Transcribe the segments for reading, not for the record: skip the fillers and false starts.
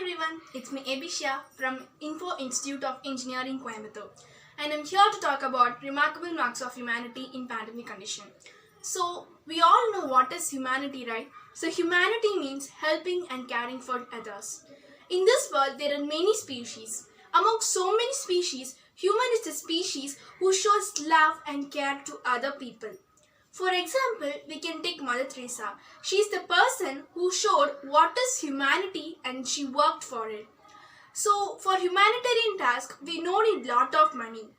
everyone, it's me Abhishya from Info Institute of Engineering Coimbatore, and I'm here to talk about remarkable marks of humanity in pandemic condition. So we all know what is humanity, right? So humanity means helping and caring for others. In this world there are many species. Among so many species, human is the species who shows love and care to other people. For example, we can take Mother Teresa. She is the person who showed what is humanity and she worked for it. So for humanitarian task, we don't need lot of money.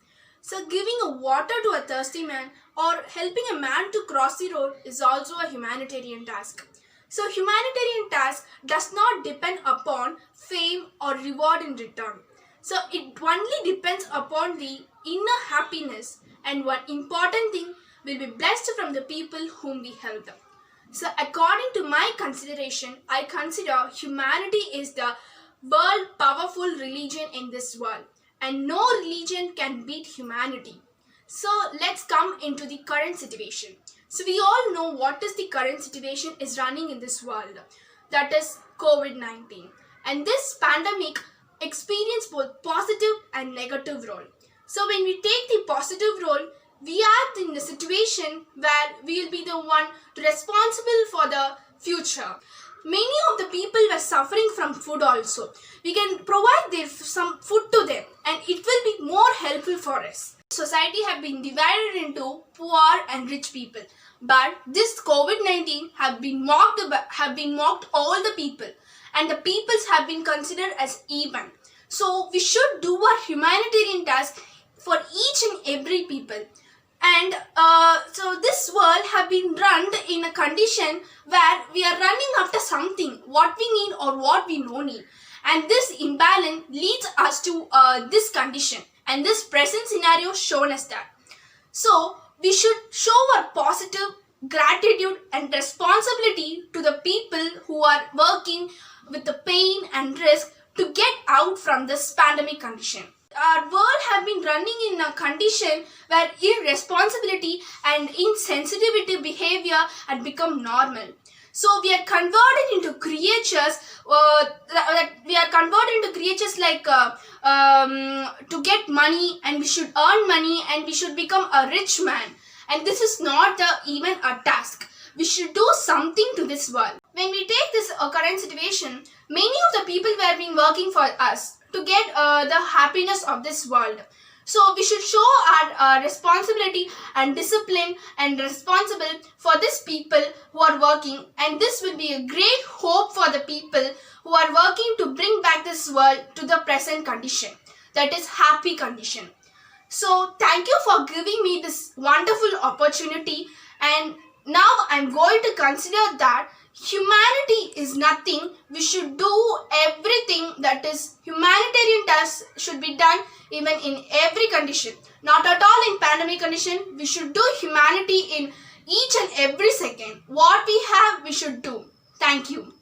So giving a water to a thirsty man or helping a man to cross the road is also a humanitarian task. So humanitarian task does not depend upon fame or reward in return. So it only depends upon the inner happiness, and one important thing, will be blessed from the people whom we help. So according to my consideration, I consider humanity is the world powerful religion in this world, and no religion can beat humanity. So let's come into the current situation. So we all know what is the current situation is running in this world, that is COVID-19, and this pandemic experience both positive and negative role. So when we take the positive role, we are in a situation where we will be the one responsible for the future. Many of the people were suffering from food also. We can provide some food to them and it will be more helpful for us. Society have been divided into poor and rich people. But this COVID-19 have been mocked all the people, and the peoples have been considered as even. So we should do a humanitarian task for each and every people. And so this world have been run in a condition where we are running after something, what we need or what we don't need. And this imbalance leads us to this condition. And this present scenario shown us that. So we should show our positive gratitude and responsibility to the people who are working with the pain and risk to get out from this pandemic condition. Our world have been running in a condition where irresponsibility and insensitivity behavior had become normal. So we are converted into creatures. Like to get money, and we should earn money, and we should become a rich man. And this is not even a task. We should do something to this world. When we take this current situation, many of the people were been working for us to get the happiness of this world. So we should show our responsibility and discipline and responsible for these people who are working, and this will be a great hope for the people who are working to bring back this world to the present condition, that is happy condition. So thank you for giving me this wonderful opportunity, and now I'm going to consider that humanity is nothing. We should do everything, that is humanitarian tasks should be done even in every condition. Not at all in pandemic condition. We should do humanity in each and every second. What we have, we should do. Thank you.